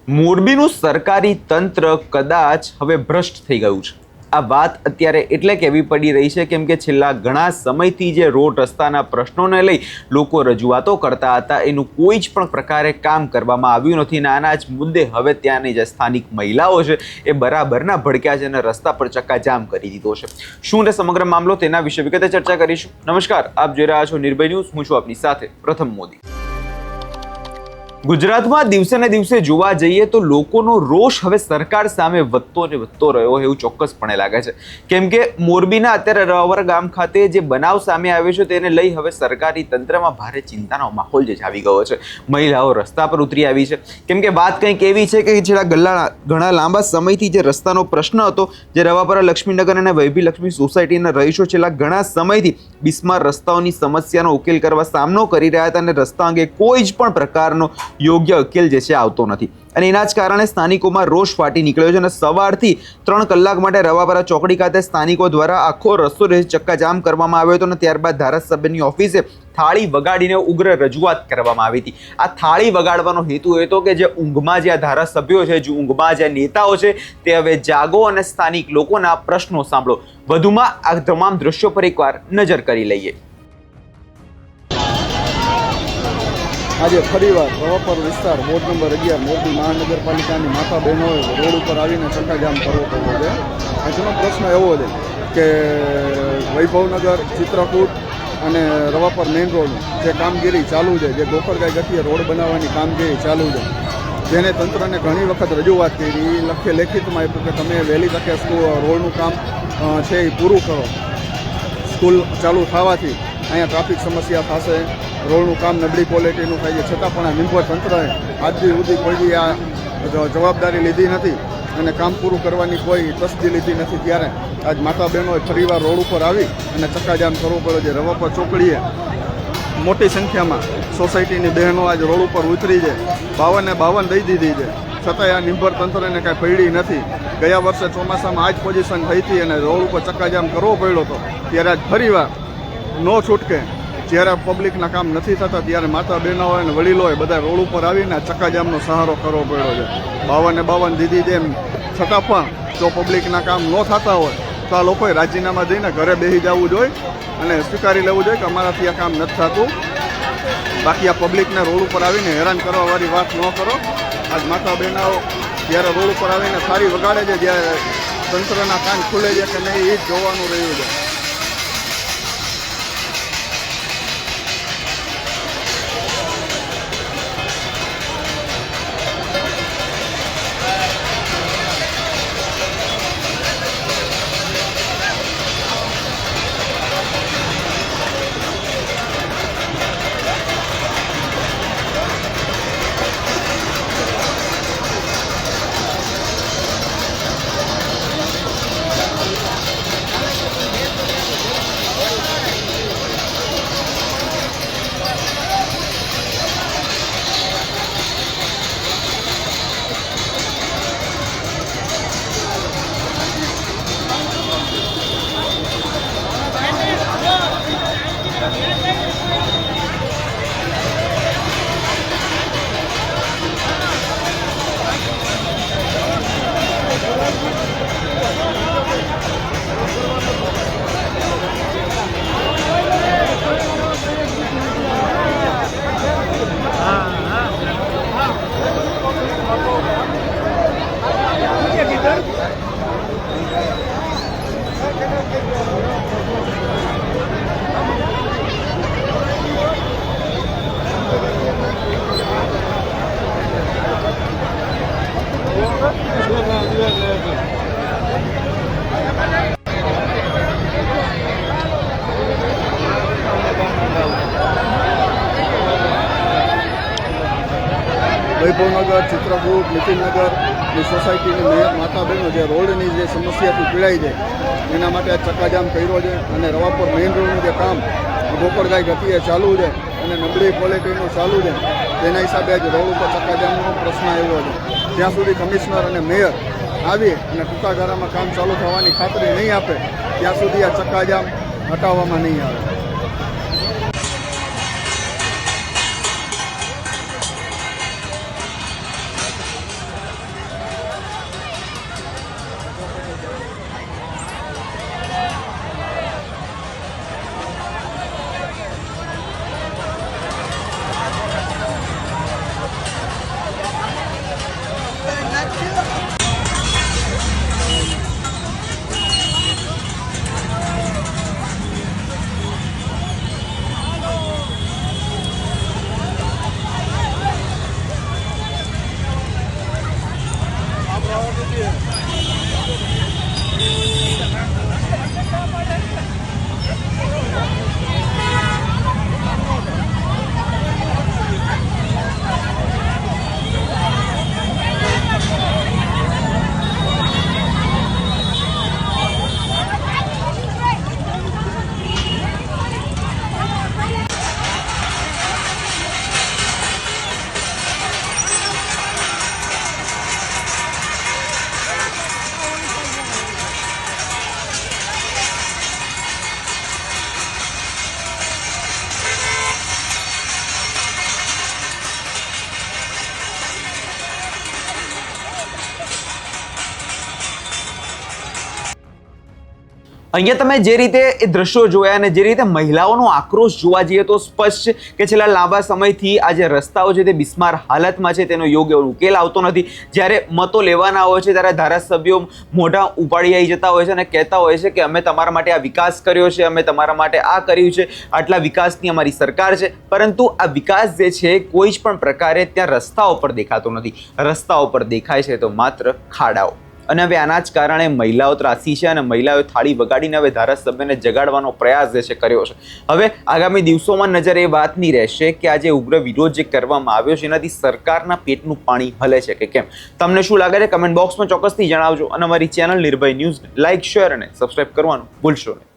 મોરબીનું સરકારી તંત્ર કદાચ હવે ભ્રષ્ટ થઈ ગયું છે। આ વાત અત્યારે એટલે કહેવી પડી રહી છે કેમ કે છેલ્લા ઘણા સમયથી જે રોડ રસ્તાના પ્રશ્નોને લઈ લોકો રજૂઆતો કરતા હતા એનું કોઈ જ પણ પ્રકારે કામ કરવામાં આવ્યું નથી। આના જ મુદ્દે હવે ત્યાંની જે સ્થાનિક મહિલાઓ છે એ બરાબરના ભડક્યા છે અને રસ્તા પર ચક્કાજામ કરી દીધો છે। શું છે સમગ્ર મામલો તેના વિશે વિગતે ચર્ચા કરીશું। નમસ્કાર, આપ જોઈ રહ્યા છો નિર્ભય ન્યૂઝ। હું છું આપની સાથે પ્રથમ મોદી। ગુજરાતમાં દિવસે ને દિવસે જોવા જઈએ તો લોકોનો રોષ હવે સરકાર સામે વધતો ને વધતો રહ્યો એવું ચોક્કસપણે લાગે છે કેમ કે મોરબીના અત્યારે રવર ગામ ખાતે જે બનાવ સામે આવ્યો છે તેને લઈ હવે સરકારી તંત્રમાં ભારે ચિંતાનો માહોલ જે જાવી ગયો છે। મહિલાઓ રસ્તા પર ઉતરી આવી છે કેમ કે વાત કંઈક એવી છે કે છેલ્લા ઘણા લાંબા સમયથી જે રસ્તાનો પ્રશ્ન હતો, જે રવાપરા લક્ષ્મીનગર અને વૈભી લક્ષ્મી સોસાયટીના રહીશો છેલ્લા ઘણા સમયથી બિસ્માર રસ્તાઓની સમસ્યાનો ઉકેલ કરવા સામનો કરી રહ્યા હતા અને રસ્તા અંગે કોઈ જ પણ પ્રકારનો યોગ્ય ઉકેલ જે છે આવતો નથી અને એના જ કારણે સ્થાનિકોમાં રોષ ફાટી નીકળ્યો છે અને સવારથી 3 કલાક માટે રવાપરા ચોકડી ખાતે સ્થાનિકો દ્વારા આખો રસ્તો ચક્કાજામ કરવામાં આવ્યો હતો અને ત્યારબાદ ધારાસભ્યની ઓફિસે થાળી વગાડીને ઉગ્ર રજૂઆત કરવામાં આવી હતી। આ થાળી વગાડવાનો હેતુ એ હતો કે જે ઊંઘમાં જે ધારાસભ્યો છે, જે ઊંઘમાં જે નેતાઓ છે તે હવે જાગો અને સ્થાનિક લોકોના પ્રશ્નો સાંભળો। વધુમાં આ તમામ દ્રશ્યો પર એકવાર નજર કરી લઈએ। આજે ફરીવાર રવાપર વિસ્તાર વોર્ડ નંબર 11 મોરબી મહાનગરપાલિકાની માતા બહેનોએ રોડ ઉપર આવીને ચક્કાજામ કરવો પડ્યો છે। જેનો પ્રશ્ન એવો છે કે વૈભવનગર, ચિત્રકૂટ અને રવાપર મેઇન રોડની જે કામગીરી ચાલુ છે, જે ગોકરગાય ગતિએ રોડ બનાવવાની કામગીરી ચાલુ છે, જેને તંત્રને ઘણી વખત રજૂઆત કરી, લેખિતમાં આપ્યું કે તમે વહેલી તકે રોડનું કામ છે એ પૂરું કરો। સ્કૂલ ચાલુ થવાથી અહીંયા ટ્રાફિક સમસ્યા થશે, રોડનું કામ નબળી ક્વોલિટીનું થાય છે, છતાં પણ આ નિર્ભર તંત્રએ આજ સુધી કોઈ આ જવાબદારી લીધી નથી અને કામ પૂરું કરવાની કોઈ તસ્દી લીધી નથી। ત્યારે આજ માતા બહેનોએ ફરીવાર રોડ ઉપર આવી અને ચક્કાજામ કરવો પડ્યો છે। રવાપર ચોકડીએ મોટી સંખ્યામાં સોસાયટીની બહેનો આજ રોડ ઉપર ઉતરી છે, 52 દઈ દીધી છે, છતાંય આ નિર્ભર તંત્રને કાંઈ પડી નથી। ગયા વર્ષે ચોમાસામાં આ જ પોઝિશન થઈ હતી અને રોડ ઉપર ચક્કાજામ કરવો પડ્યો હતો, ત્યારે આજ ફરીવાર નો છૂટકે જ્યારે પબ્લિકના કામ નથી થતા ત્યારે માતા બહેનોએ અને વડીલોએ બધા રોડ ઉપર આવીને ચક્કાજામનો સહારો કરવો પડ્યો છે। 52 દીધી જેમ છતાં પણ જો પબ્લિકના કામ ન થતા હોય તો આ લોકોએ રાજીનામા દઈને ઘરે બેસી જવું જોઈએ અને સ્વીકારી લેવું જોઈએ કે અમારાથી આ કામ નથી થતું। બાકી આ પબ્લિકને રોડ ઉપર આવીને હેરાન કરવાવાળી વાત ન કરો। આજ માતા બહેનો જ્યારે રોડ ઉપર આવીને થાળી વગાડે છે, જ્યારે તંત્રના કાન ખુલે છે કે નહીં એ જ જોવાનું રહ્યું છે। વૈભવનગર, ચિત્રકૂટ, નીતિનગરની સોસાયટીની માતા બહેનો જે રોડની જે સમસ્યાથી પીડાઈ છે એના માટે આ ચક્કાજામ કર્યો છે અને રવાપર મેઇન રોડનું જે કામ ગોકરગાય ગતિએ ચાલુ છે અને નબળી ક્વોલિટીનું ચાલુ છે, તેના હિસાબે આજે રોડ ઉપર ચક્કાજામનો પ્રશ્ન આવ્યો છે। જ્યાં સુધી કમિશનર અને મેયર આવી અને ટૂંકા ગાળામાં કામ ચાલુ થવાની ખાતરી નહીં આપે ત્યાં સુધી આ ચક્કાજામ હટાવવામાં નહીં આવે। અહીંયા તમે જે રીતે એ દ્રશ્યો જોયા અને જે રીતે મહિલાઓનો આક્રોશ જોવા જઈએ તો સ્પષ્ટ છે કે છેલ્લા લાંબા સમયથી આ જે રસ્તાઓ છે તે બિસ્માર હાલતમાં છે, તેનો યોગ્ય ઉકેલ આવતો નથી. જ્યારે મતો લેવાના હોય છે ત્યારે ધારાસભ્યો મોઢા ઉપાડી આવી જતા હોય છે અને કહેતા હોય છે કે અમે તમારા માટે આ વિકાસ કર્યો છે, અમે તમારા માટે આ કર્યું છે, આટલા વિકાસની અમારી સરકાર છે. પરંતુ આ વિકાસ જે છે કોઈ જ પણ પ્રકારે ત્યાં રસ્તાઓ પર દેખાતો નથી. રસ્તાઓ પર દેખાય છે તો માત્ર ખાડાઓ. અને હવે આના જ કારણે મહિલાઓ ત્રાસી છે અને મહિલાઓએ થાળી વગાડીને હવે ધારાસભ્યને જગાડવાનો પ્રયાસ જે છે કર્યો છે. હવે આગામી દિવસોમાં નજર એ વાતની રહેશે કે આ જે ઉગ્ર વિરોધ જે કરવામાં આવ્યો છે એનાથી સરકારના પેટનું પાણી હલે છે કે કેમ. તમને શું લાગે છે કમેન્ટ બોક્સમાં ચોક્કસથી જણાવજો અને અમારી ચેનલ નિર્ભય ન્યૂઝને લાઇક, શેર અને સબસ્ક્રાઇબ કરવાનું ભૂલશો નહીં.